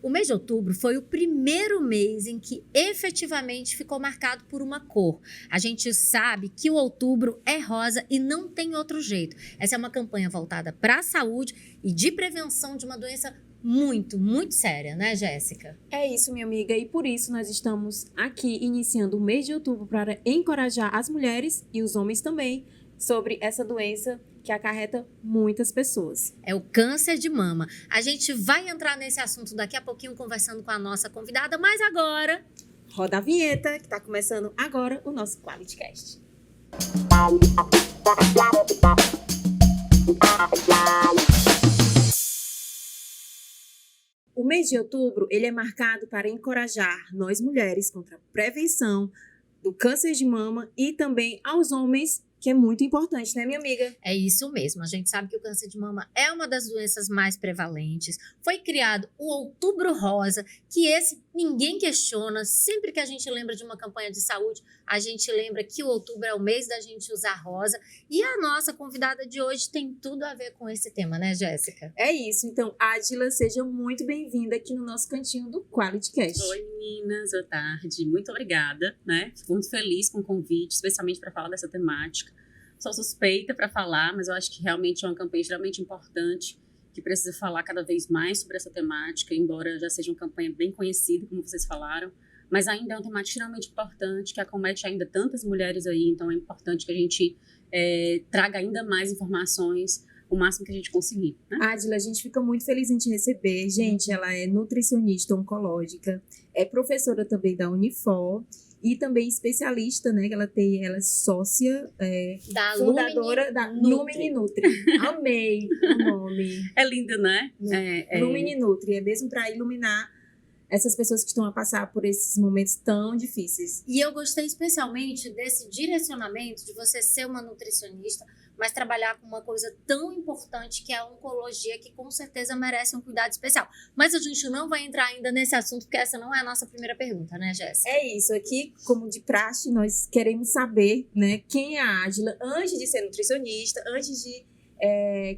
O mês de outubro foi o primeiro mês em que efetivamente ficou marcado por uma cor. A gente sabe que o outubro é rosa e não tem outro jeito. Essa é uma campanha voltada para a saúde e de prevenção de uma doença muito séria, né, Jéssica? É isso, minha amiga, e por isso nós estamos aqui iniciando o mês de outubro para encorajar as mulheres e os homens também sobre essa doença que acarreta muitas pessoas. É o câncer de mama. A gente vai entrar nesse assunto daqui a pouquinho conversando com a nossa convidada, mas agora... Roda a vinheta, que está começando agora o nosso QualityCast. O mês de outubro, ele é marcado para encorajar nós mulheres contra a prevenção do câncer de mama e também aos homens, que é muito importante, né, minha amiga? É isso mesmo. A gente sabe que o câncer de mama é uma das doenças mais prevalentes. Foi criado o Outubro Rosa, que esse ninguém questiona. Sempre que a gente lembra de uma campanha de saúde, a gente lembra que o outubro é o mês da gente usar rosa. E a nossa convidada de hoje tem tudo a ver com esse tema, né, Jéssica? É isso. Então, Ádila, seja muito bem-vinda aqui no nosso cantinho do QualityCast. Oi, meninas. Boa tarde. Muito obrigada, né? Fico muito feliz com o convite, especialmente para falar dessa temática. Sou suspeita para falar, mas eu acho que realmente é uma campanha extremamente importante, que precisa falar cada vez mais sobre essa temática, embora já seja uma campanha bem conhecida, como vocês falaram, mas ainda é uma temática extremamente importante, que acomete ainda tantas mulheres aí, então é importante que a gente traga ainda mais informações, o máximo que a gente conseguir, né? Ádila, a gente fica muito feliz em te receber. Gente, ela é nutricionista oncológica, é professora também da Unifor, e também especialista, né? Ela é sócia, fundadora da Lumini Nutri. Amei o nome. É lindo, né? Lumini Nutri, é mesmo para iluminar essas pessoas que estão a passar por esses momentos tão difíceis. E eu gostei especialmente desse direcionamento de você ser uma nutricionista, mas trabalhar com uma coisa tão importante que é a oncologia, que com certeza merece um cuidado especial. Mas a gente não vai entrar ainda nesse assunto, porque essa não é a nossa primeira pergunta, né, Jéssica? É isso, aqui, como de praxe, nós queremos saber, né, quem é a Ádila antes de ser nutricionista, antes de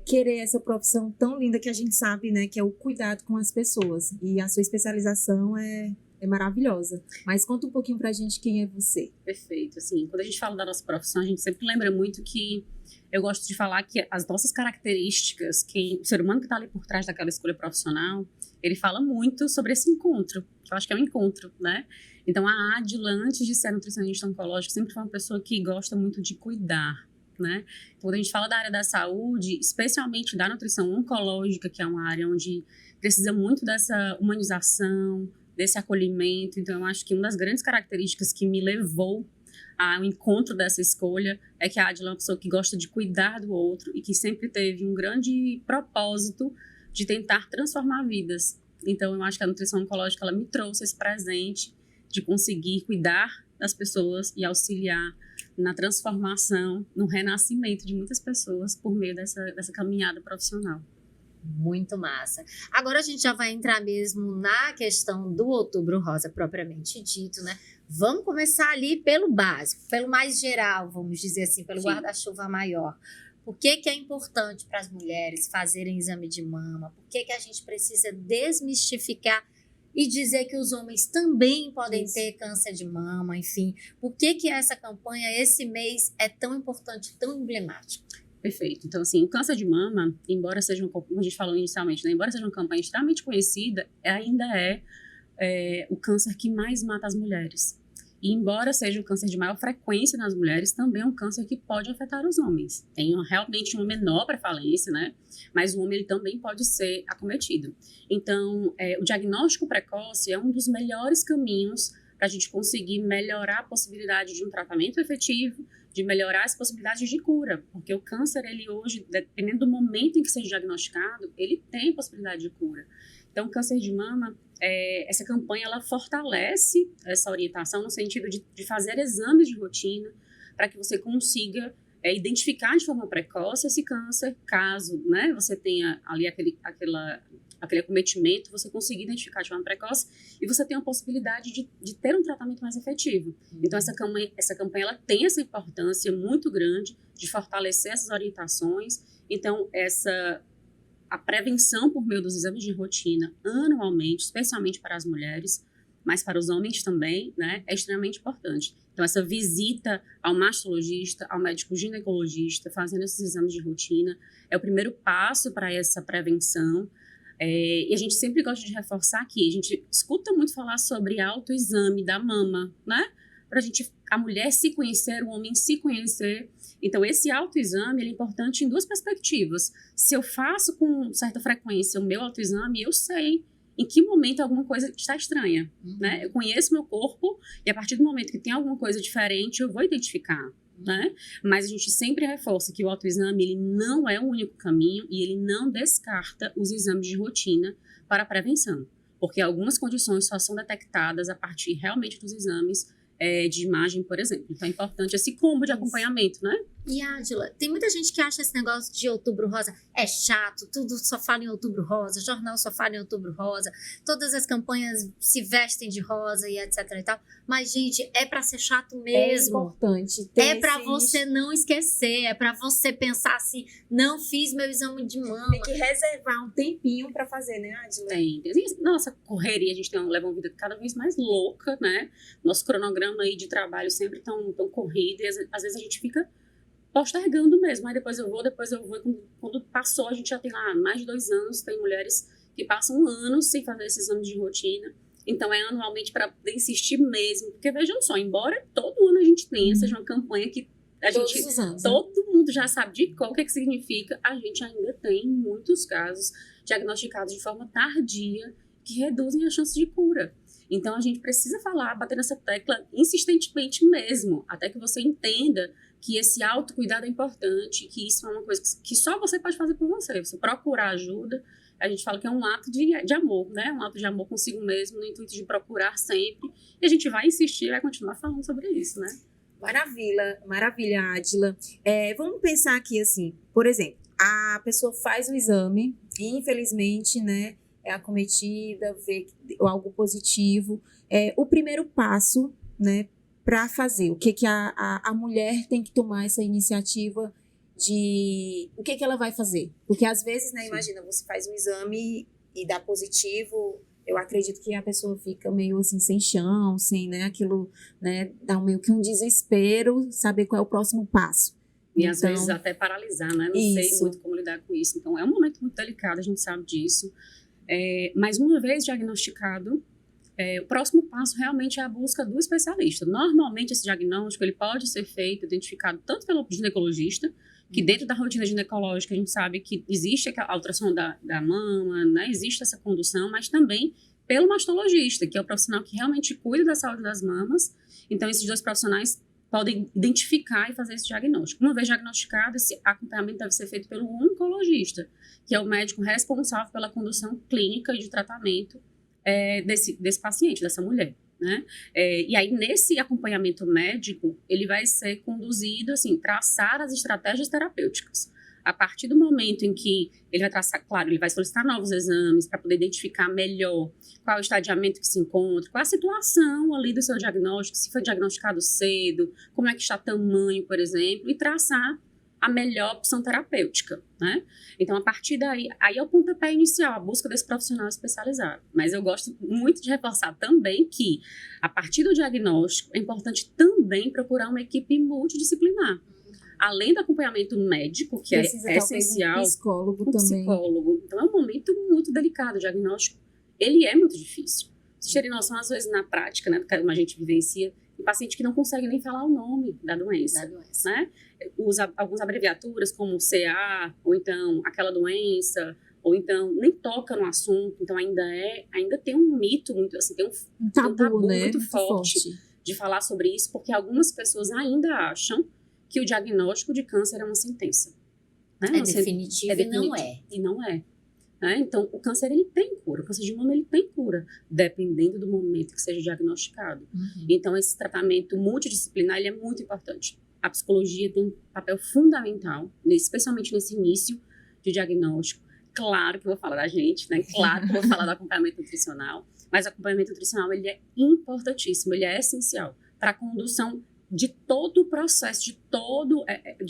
querer essa profissão tão linda que a gente sabe, né, que é o cuidado com as pessoas. E a sua especialização é maravilhosa. Mas conta um pouquinho pra gente quem é você. Perfeito. Assim, quando a gente fala da nossa profissão, a gente sempre lembra muito que eu gosto de falar que as nossas características, o ser humano que está ali por trás daquela escolha profissional, ele fala muito sobre esse encontro, que eu acho que é um encontro, né? Então, a Ádila, antes de ser nutricionista oncológica, sempre foi uma pessoa que gosta muito de cuidar, né? Então, quando a gente fala da área da saúde, especialmente da nutrição oncológica, que é uma área onde precisa muito dessa humanização, desse acolhimento, então eu acho que uma das grandes características que me levou ao encontro dessa escolha é que a Ádila é uma pessoa que gosta de cuidar do outro e que sempre teve um grande propósito de tentar transformar vidas. Então eu acho que a nutrição oncológica ela me trouxe esse presente de conseguir cuidar das pessoas e auxiliar na transformação, no renascimento de muitas pessoas por meio dessa caminhada profissional. Muito massa. Agora a gente já vai entrar mesmo na questão do Outubro Rosa propriamente dito, né? Vamos começar ali pelo básico, pelo mais geral, vamos dizer assim, pelo guarda-chuva maior. Por que é importante para as mulheres fazerem exame de mama? Por que a gente precisa desmistificar e dizer que os homens também podem ter câncer de mama, enfim? Por que essa campanha, esse mês, é tão importante, tão emblemático? Perfeito. Então, assim, o câncer de mama, embora seja, como a gente falou inicialmente, né, embora seja uma campanha extremamente conhecida, ainda é o câncer que mais mata as mulheres. E embora seja um câncer de maior frequência nas mulheres, também é um câncer que pode afetar os homens. Tem realmente uma menor prevalência, né? Mas o homem ele também pode ser acometido. Então, o diagnóstico precoce é um dos melhores caminhos para a gente conseguir melhorar a possibilidade de um tratamento efetivo, de melhorar as possibilidades de cura, porque o câncer, ele hoje, dependendo do momento em que seja diagnosticado, ele tem possibilidade de cura. Então, o câncer de mama, essa campanha, ela fortalece essa orientação no sentido de fazer exames de rotina para que você consiga identificar de forma precoce esse câncer, caso, né, você tenha ali aquele acometimento, você conseguir identificar de forma precoce e você tem a possibilidade de ter um tratamento mais efetivo. Então, essa campanha ela tem essa importância muito grande de fortalecer essas orientações. Então, a prevenção por meio dos exames de rotina anualmente, especialmente para as mulheres, mas para os homens também, né, é extremamente importante. Então, essa visita ao mastologista, ao médico ginecologista, fazendo esses exames de rotina, é o primeiro passo para essa prevenção. E a gente sempre gosta de reforçar aqui, a gente escuta muito falar sobre autoexame da mama, né? Para a mulher se conhecer, o homem se conhecer. Então, esse autoexame ele é importante em duas perspectivas. Se eu faço com certa frequência o meu autoexame, eu sei em que momento alguma coisa está estranha, né? Eu conheço meu corpo e a partir do momento que tem alguma coisa diferente, eu vou identificar, né? Mas a gente sempre reforça que o autoexame ele não é o único caminho e ele não descarta os exames de rotina para a prevenção, porque algumas condições só são detectadas a partir realmente dos exames de imagem, por exemplo. Então é importante esse combo de acompanhamento, né? E, Adila, tem muita gente que acha esse negócio de Outubro Rosa é chato, tudo só fala em Outubro Rosa, jornal só fala em Outubro Rosa, todas as campanhas se vestem de rosa e etc e tal. Mas, gente, é pra ser chato mesmo. É importante. É pra você não esquecer, é pra você pensar assim, não fiz meu exame de mama. Tem que reservar um tempinho pra fazer, né, Adila? Tem. Nossa correria, a gente leva uma vida cada vez mais louca, né? Nosso cronograma aí de trabalho sempre tão corrido e às vezes a gente fica postergando mesmo, aí depois eu vou, quando passou, a gente já tem lá mais de 2 anos, tem mulheres que passam anos sem fazer esses exames de rotina, então é anualmente para insistir mesmo, porque vejam só, embora todo ano a gente tenha, seja uma campanha que Todos os anos, todo mundo já sabe de qual que significa, a gente ainda tem muitos casos diagnosticados de forma tardia que reduzem a chance de cura. Então a gente precisa bater nessa tecla insistentemente mesmo, até que você entenda que esse autocuidado é importante, que isso é uma coisa que só você pode fazer por você. Você procurar ajuda, a gente fala que é um ato de amor, né? Um ato de amor consigo mesmo, no intuito de procurar sempre. E a gente vai insistir, vai continuar falando sobre isso, né? Maravilha, Adila. Vamos pensar aqui assim, por exemplo, a pessoa faz o exame e infelizmente, né, é acometida, vê algo positivo. O primeiro passo, né, para fazer, o que a mulher tem que tomar essa iniciativa de o que ela vai fazer. Porque às vezes, né, imagina, você faz um exame e dá positivo, eu acredito que a pessoa fica meio assim, sem chão, sem, né, aquilo, né, dá meio que um desespero, saber qual é o próximo passo. E às vezes até paralisar, né? Não sei muito como lidar com isso. Então é um momento muito delicado, a gente sabe disso. Mas uma vez diagnosticado, o próximo passo realmente é a busca do especialista. Normalmente esse diagnóstico ele pode ser feito, identificado tanto pelo ginecologista, que dentro da rotina ginecológica a gente sabe que existe a alteração da mama, né? Existe essa condução, mas também pelo mastologista, que é o profissional que realmente cuida da saúde das mamas. Então esses dois profissionais podem identificar e fazer esse diagnóstico. Uma vez diagnosticado, esse acompanhamento deve ser feito pelo oncologista, que é o médico responsável pela condução clínica e de tratamento desse paciente, dessa mulher, né? E aí, nesse acompanhamento médico, ele vai ser conduzido, assim, traçar as estratégias terapêuticas. A partir do momento em que ele vai traçar, claro, ele vai solicitar novos exames para poder identificar melhor qual é o estadiamento que se encontra, qual é a situação ali do seu diagnóstico, se foi diagnosticado cedo, como é que está o tamanho, por exemplo, e traçar a melhor opção terapêutica, né? Então, a partir daí, aí é o pontapé inicial, a busca desse profissional especializado. Mas eu gosto muito de reforçar também que, a partir do diagnóstico, é importante também procurar uma equipe multidisciplinar. Além do acompanhamento médico, que precisa, é essencial, um psicólogo um também. psicólogo. Então, é um momento muito delicado. O diagnóstico, ele é muito difícil. Vocês terem noção, às vezes, na prática, né, como a gente vivencia, tem paciente que não consegue nem falar o nome da doença. Né? Usa algumas abreviaturas, como CA, ou então aquela doença, ou então nem toca no assunto. Então, ainda tem um mito muito, assim, tem um tabu, né? muito forte de falar sobre isso, porque algumas pessoas ainda acham que o diagnóstico de câncer é uma sentença. Né? É definitivo e não é. E não é. Né? Então, o câncer ele tem cura. O câncer de mama ele tem cura, dependendo do momento que seja diagnosticado. Uhum. Então, esse tratamento multidisciplinar ele é muito importante. A psicologia tem um papel fundamental, especialmente nesse início de diagnóstico. Claro que eu vou falar da gente, né? Claro que eu vou falar do acompanhamento nutricional, mas o acompanhamento nutricional ele é importantíssimo, ele é essencial para a condução de todo o processo, de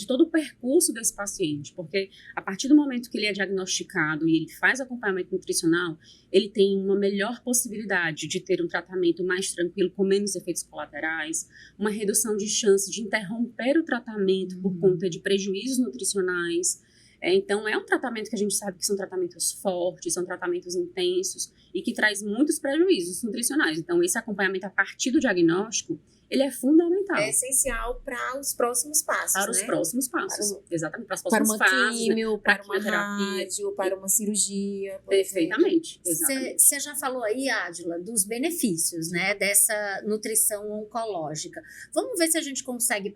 todo o percurso desse paciente, porque a partir do momento que ele é diagnosticado e ele faz acompanhamento nutricional, ele tem uma melhor possibilidade de ter um tratamento mais tranquilo, com menos efeitos colaterais, uma redução de chance de interromper o tratamento por conta de prejuízos nutricionais. Então, é um tratamento que a gente sabe que são tratamentos fortes, são tratamentos intensos e que traz muitos prejuízos nutricionais. Então, esse acompanhamento a partir do diagnóstico, ele é fundamental. É essencial para os próximos passos, Para os próximos passos. Exatamente, para as próximas fases. Para uma químio, para uma rádio, para uma cirurgia. Perfeitamente. Você já falou aí, Ádila, dos benefícios, né, dessa nutrição oncológica. Vamos ver se a gente consegue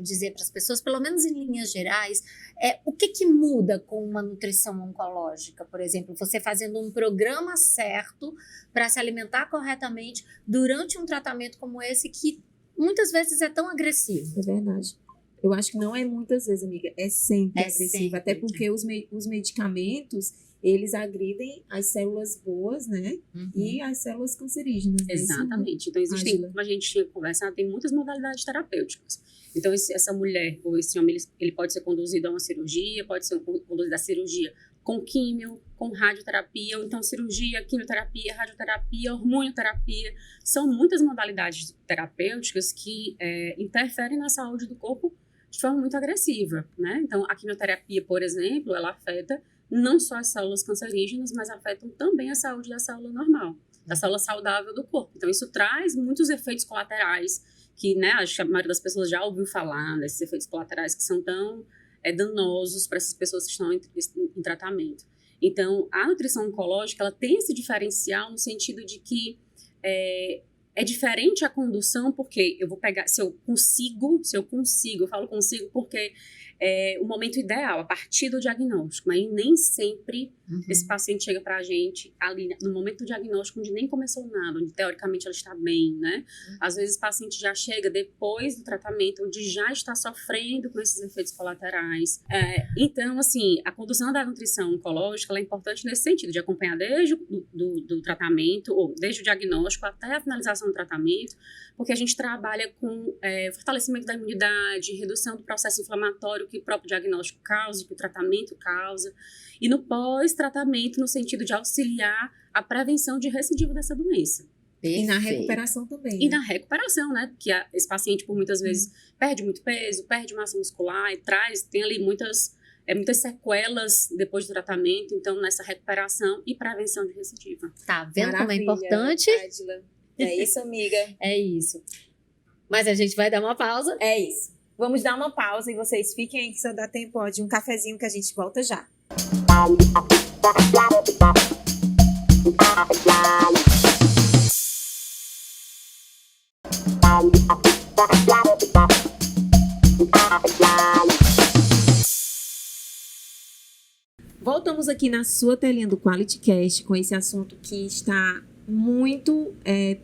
dizer para as pessoas, pelo menos em linhas gerais, o que muda com uma nutrição oncológica, por exemplo, você fazendo um programa certo para se alimentar corretamente durante um tratamento como esse que muitas vezes é tão agressivo. É verdade. Eu acho que não é muitas vezes, amiga, é sempre agressivo. Sempre. Até porque os medicamentos, eles agridem as células boas, né? E as células cancerígenas. Exatamente. Então, existem, como a gente tinha conversado, tem muitas modalidades terapêuticas. Então, essa mulher ou esse homem, ele pode ser conduzido a uma cirurgia, pode ser conduzido à cirurgia com químio, com radioterapia, ou então cirurgia, quimioterapia, radioterapia, hormonioterapia. São muitas modalidades terapêuticas que interferem na saúde do corpo de forma muito agressiva, né? Então, a quimioterapia, por exemplo, ela afeta não só as células cancerígenas, mas afetam também a saúde da célula normal, da célula saudável do corpo. Então, isso traz muitos efeitos colaterais que, né, acho que a maioria das pessoas já ouviu falar desses efeitos colaterais que são tão danosos para essas pessoas que estão em tratamento. Então, a nutrição oncológica, ela tem esse diferencial no sentido de que é diferente a condução, porque eu vou pegar, se eu consigo, eu falo consigo porque é o momento ideal, a partir do diagnóstico, mas nem sempre esse paciente chega para a gente ali no momento do diagnóstico, onde nem começou nada, onde teoricamente ela está bem, né? Às vezes o paciente já chega depois do tratamento, onde já está sofrendo com esses efeitos colaterais. Então, assim, a condução da nutrição oncológica, ela é importante nesse sentido, de acompanhar desde do tratamento, ou desde o diagnóstico até a finalização do tratamento, porque a gente trabalha com fortalecimento da imunidade, redução do processo inflamatório que o próprio diagnóstico causa, que o tratamento causa, e no pós-tratamento, no sentido de auxiliar a prevenção de recidiva dessa doença. E na recuperação também. E na recuperação, né? Porque esse paciente, por muitas vezes, perde muito peso, perde massa muscular e tem ali muitas sequelas depois do tratamento, então nessa recuperação e prevenção de recidiva. Tá vendo como é importante? Ádila. É isso, amiga. É isso. Mas a gente vai dar uma pausa. É isso. Vamos dar uma pausa e vocês fiquem aí que só dá tempo de um cafezinho que a gente volta já. Voltamos aqui na sua telinha do QualityCast com esse assunto que está muito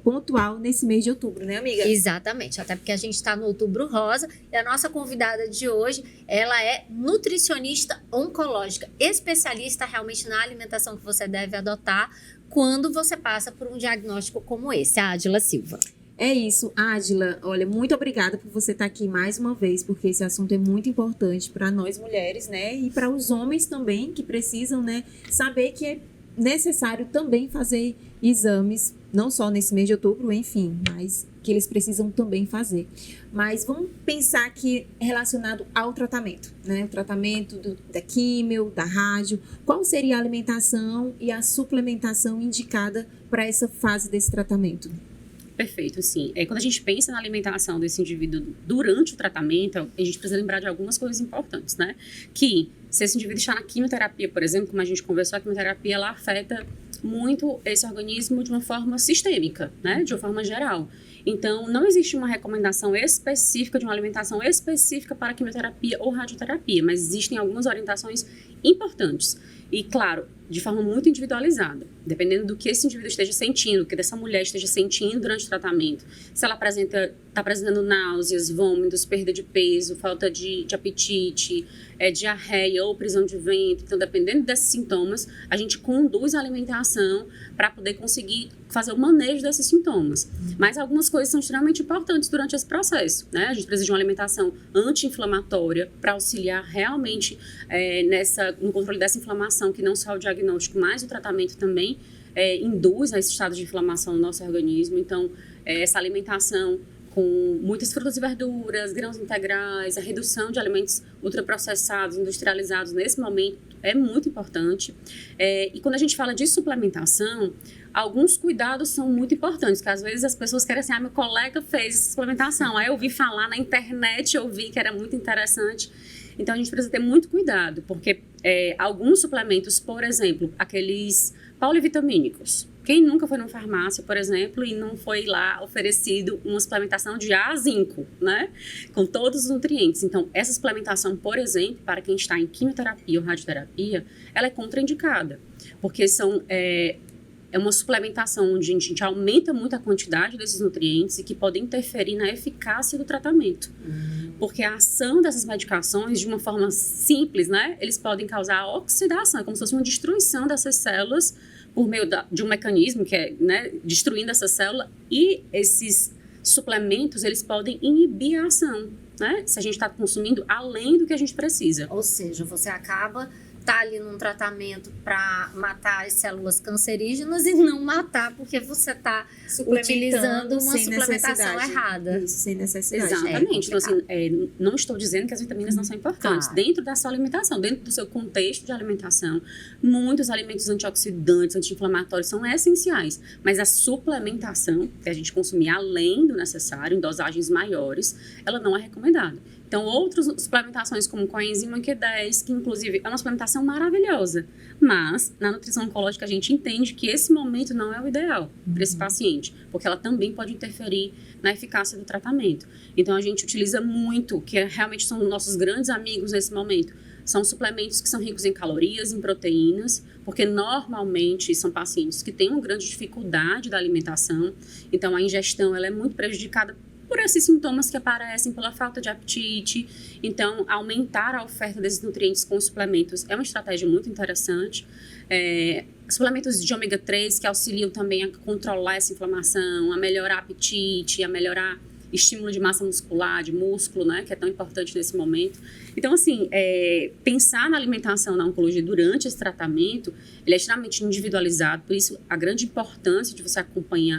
pontual nesse mês de outubro, né, amiga? Exatamente, até porque a gente está no Outubro Rosa e a nossa convidada de hoje, ela é nutricionista oncológica, especialista realmente na alimentação que você deve adotar quando você passa por um diagnóstico como esse, a Ádila Silva. É isso, Ádila, olha, muito obrigada por você estar aqui mais uma vez, porque esse assunto é muito importante para nós mulheres, né, e para os homens também, que precisam, né, saber que é necessário também fazer exames, não só nesse mês de outubro, enfim, mas que eles precisam também fazer. Mas vamos pensar aqui relacionado ao tratamento, né? O tratamento da químio, da rádio. Qual seria a alimentação e a suplementação indicada para essa fase desse tratamento? Perfeito, sim. Quando a gente pensa na alimentação desse indivíduo durante o tratamento, a gente precisa lembrar de algumas coisas importantes, né? Que se esse indivíduo está na quimioterapia, por exemplo, como a gente conversou, a quimioterapia ela afeta muito esse organismo de uma forma sistêmica, né? De uma forma geral. Então, não existe uma recomendação específica de uma alimentação específica para quimioterapia ou radioterapia, mas existem algumas orientações importantes. E, claro, de forma muito individualizada, dependendo do que esse indivíduo esteja sentindo, o que essa mulher esteja sentindo durante o tratamento. Se ela está apresentando náuseas, vômitos, perda de peso, falta de apetite, diarreia ou prisão de ventre. Então, dependendo desses sintomas, a gente conduz a alimentação para poder conseguir fazer o manejo desses sintomas. Mas algumas coisas são extremamente importantes durante esse processo, né? A gente precisa de uma alimentação anti-inflamatória para auxiliar realmente no controle dessa inflamação, que não só o diagnóstico, mas o tratamento também induz a esse estado de inflamação no nosso organismo. Então, essa alimentação com muitas frutas e verduras, grãos integrais, a redução de alimentos ultraprocessados, industrializados nesse momento é muito importante. E quando a gente fala de suplementação, alguns cuidados são muito importantes, que às vezes as pessoas querem assim, meu colega fez essa suplementação, aí eu ouvi falar na internet, eu vi que era muito interessante. Então, a gente precisa ter muito cuidado, porque alguns suplementos, por exemplo, aqueles polivitamínicos. Quem nunca foi numa farmácia, por exemplo, e não foi lá oferecido uma suplementação de A a zinco, né? Com todos os nutrientes. Então, essa suplementação, por exemplo, para quem está em quimioterapia ou radioterapia, ela é contraindicada, porque é uma suplementação onde a gente aumenta muito a quantidade desses nutrientes e que podem interferir na eficácia do tratamento. Porque a ação dessas medicações, de uma forma simples, né? Eles podem causar oxidação, como se fosse uma destruição dessas células por meio de um mecanismo que é, né, destruindo essa célula, e esses suplementos, eles podem inibir a ação, né? Se a gente está consumindo além do que a gente precisa. Ou seja, você acaba ali num tratamento para matar as células cancerígenas e não matar porque você está utilizando uma suplementação errada. Isso, sem necessidade. Exatamente. Então, assim, não estou dizendo que as vitaminas não são importantes. Claro. Dentro da sua alimentação, dentro do seu contexto de alimentação, muitos alimentos antioxidantes, anti-inflamatórios são essenciais. Mas a suplementação, que a gente consumir além do necessário, em dosagens maiores, ela não é recomendada. Então, outras suplementações como coenzima Q10, que inclusive é uma suplementação maravilhosa, mas na nutrição oncológica a gente entende que esse momento não é o ideal para esse paciente, porque ela também pode interferir na eficácia do tratamento. Então, a gente utiliza muito, que realmente são nossos grandes amigos nesse momento, são suplementos que são ricos em calorias, em proteínas, porque normalmente são pacientes que têm uma grande dificuldade da alimentação, então a ingestão ela é muito prejudicada por esses sintomas que aparecem pela falta de apetite. Então, aumentar a oferta desses nutrientes com suplementos é uma estratégia muito interessante. Suplementos de ômega 3 que auxiliam também a controlar essa inflamação, a melhorar apetite, a melhorar estímulo de massa muscular, de músculo, né, que é tão importante nesse momento. Então, assim, pensar na alimentação na oncologia durante esse tratamento, ele é extremamente individualizado, por isso a grande importância de você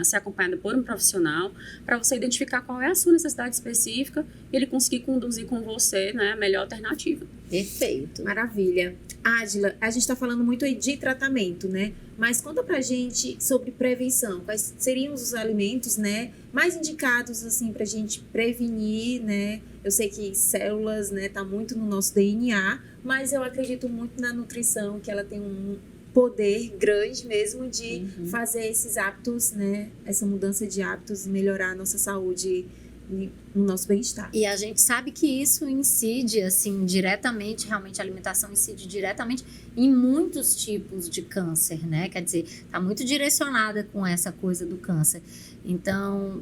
ser acompanhada por um profissional, para você identificar qual é a sua necessidade específica e ele conseguir conduzir com você, né, a melhor alternativa. Perfeito. Maravilha. Ádila, a gente está falando muito aí de tratamento, né? Mas conta pra gente sobre prevenção. Quais seriam os alimentos, né, mais indicados, assim, pra gente prevenir, né? Eu sei que células, né, tá muito no nosso DNA, mas eu acredito muito na nutrição, que ela tem um poder grande mesmo de fazer esses hábitos, né? Essa mudança de hábitos, melhorar a nossa saúde e o nosso bem-estar. E a gente sabe que isso incide, assim, diretamente, realmente a alimentação incide diretamente em muitos tipos de câncer, né? Quer dizer, tá muito direcionada com essa coisa do câncer. Então,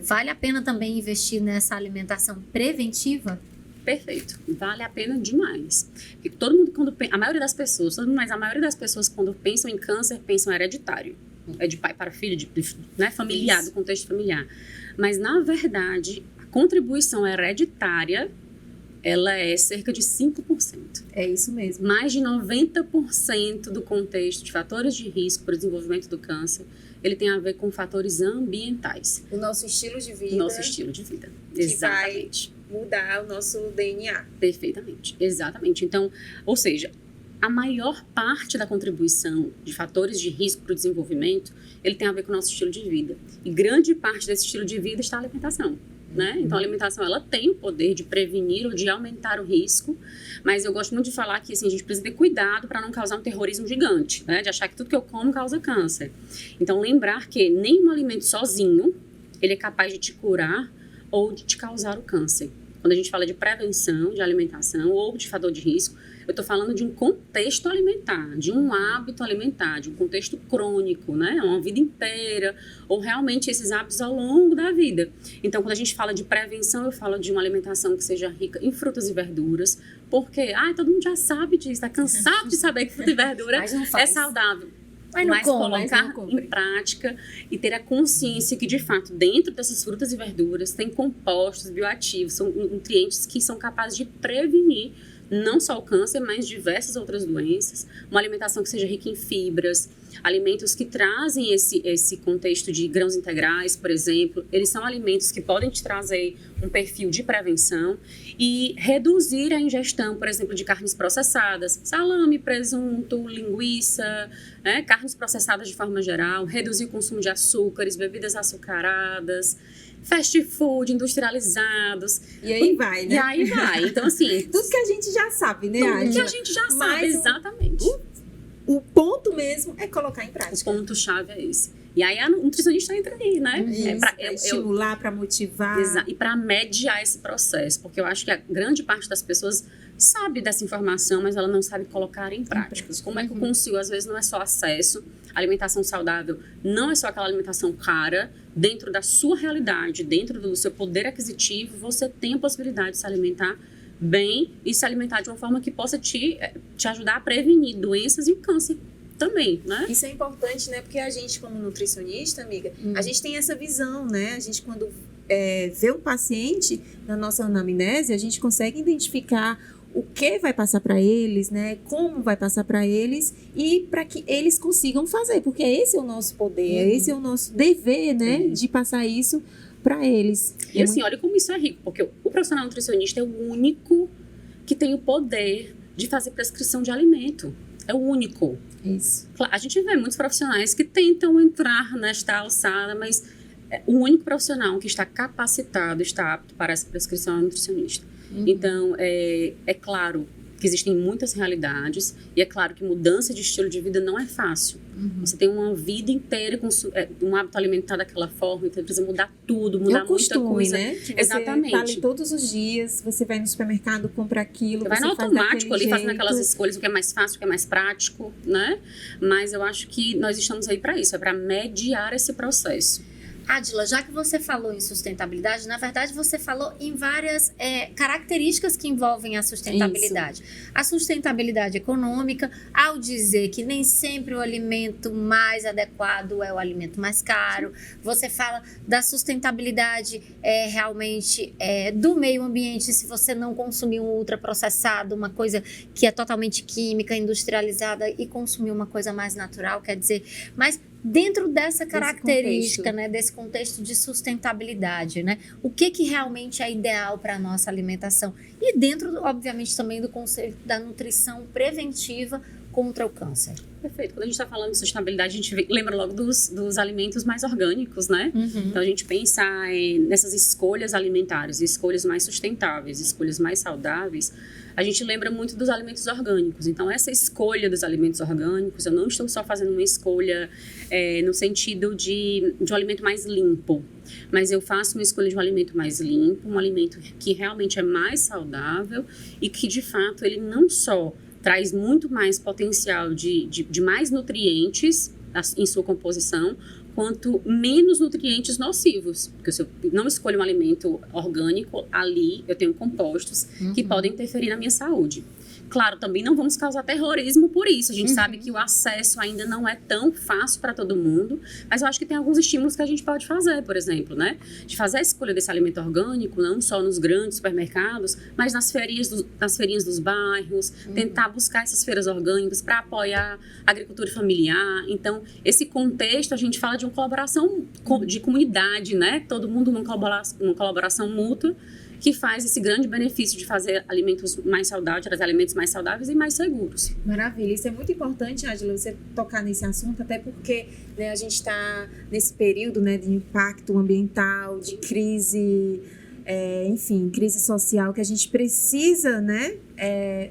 vale a pena também investir nessa alimentação preventiva? Perfeito, vale a pena demais. Porque todo mundo, a maioria das pessoas, mas a maioria das pessoas quando pensam em câncer, pensam hereditário. É de pai para filho, né, familiar, do contexto familiar. Mas, na verdade, a contribuição hereditária, ela é cerca de 5%. É isso mesmo. Mais de 90% do contexto de fatores de risco para o desenvolvimento do câncer, ele tem a ver com fatores ambientais. O nosso estilo de vida. Nosso estilo de vida. Exatamente. Vai mudar o nosso DNA. Perfeitamente. Exatamente. Então, ou seja, a maior parte da contribuição de fatores de risco para o desenvolvimento, ele tem a ver com o nosso estilo de vida. E grande parte desse estilo de vida está a alimentação, né? Então, a alimentação, ela tem o poder de prevenir ou de aumentar o risco, mas eu gosto muito de falar que, assim, a gente precisa ter cuidado para não causar um terrorismo gigante, né? De achar que tudo que eu como causa câncer. Então, lembrar que nenhum alimento sozinho, ele é capaz de te curar ou de te causar o câncer. Quando a gente fala de prevenção de alimentação ou de fator de risco, eu estou falando de um contexto alimentar, de um hábito alimentar, de um contexto crônico, né? Uma vida inteira, ou realmente esses hábitos ao longo da vida. Então, quando a gente fala de prevenção, eu falo de uma alimentação que seja rica em frutas e verduras, porque todo mundo já sabe disso, está cansado de saber que fruta e verdura é saudável. Mas colocar em prática e ter a consciência que, de fato, dentro dessas frutas e verduras tem compostos bioativos, são nutrientes que são capazes de prevenir não só o câncer, mas diversas outras doenças. Uma alimentação que seja rica em fibras, alimentos que trazem esse contexto de grãos integrais, por exemplo. Eles são alimentos que podem te trazer um perfil de prevenção e reduzir a ingestão, por exemplo, de carnes processadas, salame, presunto, linguiça, né, carnes processadas de forma geral, reduzir o consumo de açúcares, bebidas açucaradas, fast food, industrializados. E aí vai, né? E aí vai. Então, assim... tudo que a gente já sabe, né, Tudo Ádila? que a gente já sabe, exatamente. O ponto mesmo é colocar em prática. O ponto-chave é esse. E aí a nutricionista entra aí, né? Pra estimular, para motivar. E para mediar esse processo. Porque eu acho que a grande parte das pessoas sabe dessa informação, mas ela não sabe colocar em práticas. Como é que eu consigo? Às vezes não é só acesso. Alimentação saudável não é só aquela alimentação cara. Dentro da sua realidade, dentro do seu poder aquisitivo, você tem a possibilidade de se alimentar bem e se alimentar de uma forma que possa te ajudar a prevenir doenças e o câncer também, né? Isso é importante, né? Porque a gente, como nutricionista, amiga, a gente tem essa visão, né? A gente, quando vê um paciente na nossa anamnese, a gente consegue identificar o que vai passar para eles, né? Como vai passar para eles e para que eles consigam fazer, porque esse é o nosso poder, esse é o nosso dever, né? De passar isso para eles. E assim, olha como isso é rico, porque o profissional nutricionista é o único que tem o poder de fazer prescrição de alimento. É o único. Isso. A gente vê muitos profissionais que tentam entrar nesta alçada, mas o único profissional que está capacitado, está apto para essa prescrição é o nutricionista. Então, é claro que existem muitas realidades e é claro que mudança de estilo de vida não é fácil. Você tem uma vida inteira com um hábito alimentar daquela forma, então precisa mudar tudo, mudar muita coisa. Né? Que exatamente. Você tá ali todos os dias, você vai no supermercado, compra aquilo, você vai no automático ali, fazendo aquelas escolhas, o que é mais fácil, o que é mais prático, né? Mas eu acho que nós estamos aí para isso, é para mediar esse processo. Ádila, já que você falou em sustentabilidade, na verdade você falou em várias características que envolvem a sustentabilidade. Isso. A sustentabilidade econômica, ao dizer que nem sempre o alimento mais adequado é o alimento mais caro. Você fala da sustentabilidade realmente do meio ambiente, se você não consumir um ultraprocessado, uma coisa que é totalmente química, industrializada e consumir uma coisa mais natural, quer dizer, mas dentro dessa característica, né, desse contexto de sustentabilidade, né, o que realmente é ideal para a nossa alimentação e dentro, obviamente, também do conceito da nutrição preventiva contra o câncer. Perfeito. Quando a gente está falando de sustentabilidade, a gente lembra logo dos alimentos mais orgânicos, né? Então, a gente pensa nessas escolhas alimentares, escolhas mais sustentáveis, escolhas mais saudáveis, a gente lembra muito dos alimentos orgânicos. Então, essa escolha dos alimentos orgânicos, eu não estou só fazendo uma escolha no sentido de um alimento mais limpo, mas eu faço uma escolha de um alimento mais limpo, um alimento que realmente é mais saudável e que, de fato, ele não só traz muito mais potencial de mais nutrientes em sua composição, quanto menos nutrientes nocivos. Porque se eu não escolho um alimento orgânico, ali eu tenho compostos que podem interferir na minha saúde. Claro, também não vamos causar terrorismo por isso. A gente sabe que o acesso ainda não é tão fácil para todo mundo, mas eu acho que tem alguns estímulos que a gente pode fazer, por exemplo, né? De fazer a escolha desse alimento orgânico, não só nos grandes supermercados, mas nas feirinhas dos bairros, tentar buscar essas feiras orgânicas para apoiar a agricultura familiar. Então, esse contexto, a gente fala de uma colaboração de comunidade, né? Todo mundo numa colaboração mútua, que faz esse grande benefício de fazer alimentos mais saudáveis, trazer alimentos mais saudáveis e mais seguros. Maravilha, isso é muito importante, Ádila, você tocar nesse assunto, até porque, né, a gente está nesse período, né, de impacto ambiental, de crise, enfim, crise social, que a gente precisa, né,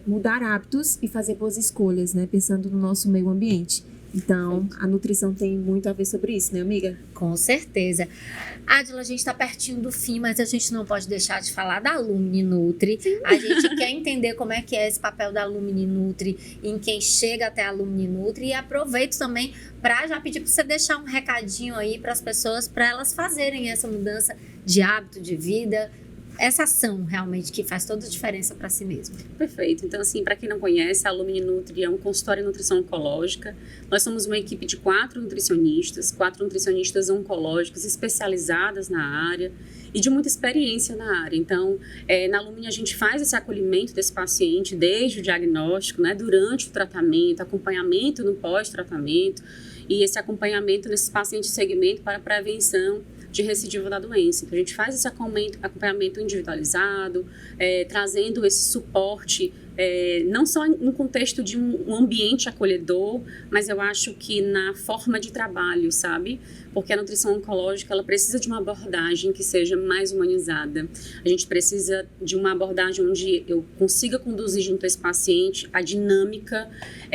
mudar hábitos e fazer boas escolhas, né, pensando no nosso meio ambiente. Então, a nutrição tem muito a ver sobre isso, né, amiga? Com certeza. Adila, a gente está pertinho do fim, mas a gente não pode deixar de falar da Lumini Nutri. A gente quer entender como é que é esse papel da Lumini Nutri em quem chega até a Lumini Nutri. E aproveito também para já pedir para você deixar um recadinho aí para as pessoas, para elas fazerem essa mudança de hábito de vida, essa ação realmente que faz toda a diferença para si mesmo. Perfeito. Então, assim, para quem não conhece, a Lumini Nutri é um consultório de nutrição oncológica. Nós somos uma equipe de 4 nutricionistas oncológicas especializadas na área e de muita experiência na área. Então, na Lumini a gente faz esse acolhimento desse paciente desde o diagnóstico, né, durante o tratamento, acompanhamento no pós-tratamento e esse acompanhamento nesses pacientes de segmento para prevenção de recidiva da doença. Então, a gente faz esse acompanhamento individualizado, trazendo esse suporte, não só no contexto de um ambiente acolhedor, mas eu acho que na forma de trabalho, sabe? Porque a nutrição oncológica, ela precisa de uma abordagem que seja mais humanizada. A gente precisa de uma abordagem onde eu consiga conduzir junto a esse paciente a dinâmica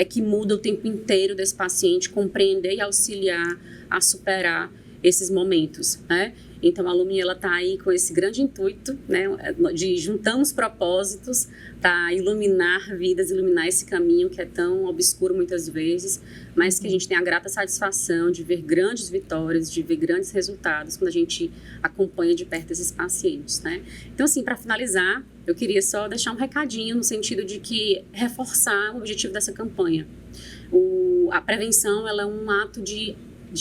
que muda o tempo inteiro desse paciente, compreender e auxiliar a superar esses momentos, né? Então, a Lumini, ela tá aí com esse grande intuito, né, de juntamos propósitos para iluminar vidas, iluminar esse caminho que é tão obscuro muitas vezes, mas que a gente tem a grata satisfação de ver grandes vitórias, de ver grandes resultados quando a gente acompanha de perto esses pacientes, né? Então, assim, para finalizar, eu queria só deixar um recadinho no sentido de que reforçar o objetivo dessa campanha. A prevenção, ela é um ato de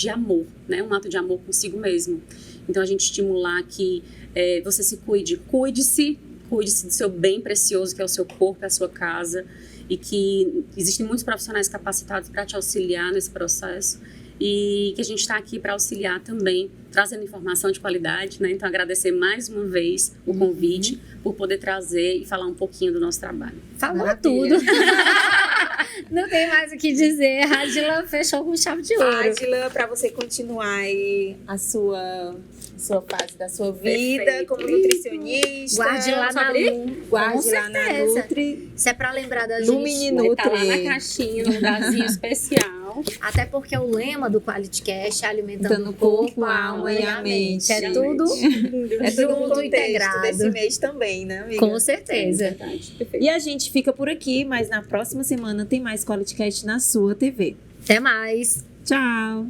amor, né? Um ato de amor consigo mesmo. Então, a gente estimular que você se cuide-se do seu bem precioso, que é o seu corpo, é a sua casa, e que existem muitos profissionais capacitados para te auxiliar nesse processo, e que a gente está aqui para auxiliar também, trazendo informação de qualidade, né? Então, agradecer mais uma vez o convite, por poder trazer e falar um pouquinho do nosso trabalho. Falou tudo. Não tem mais o que dizer. A Adila fechou com chave de ouro. Adila, para você continuar aí a sua fase da sua vida. Perfeito. Como nutricionista. Guarde lá na Guarde lá na Nutri. Isso é para lembrar da Lumini gente. Nutri. Tá lá na caixinha, num lugarzinho especial. Até porque o lema do Quality Cash é alimentando o corpo, a alma e a mente. É tudo junto, integrado. Desse mês também, né, amiga? Com certeza. Verdade. E a gente fica por aqui, mas na próxima semana tem mais Quality Cash na sua TV. Até mais. Tchau.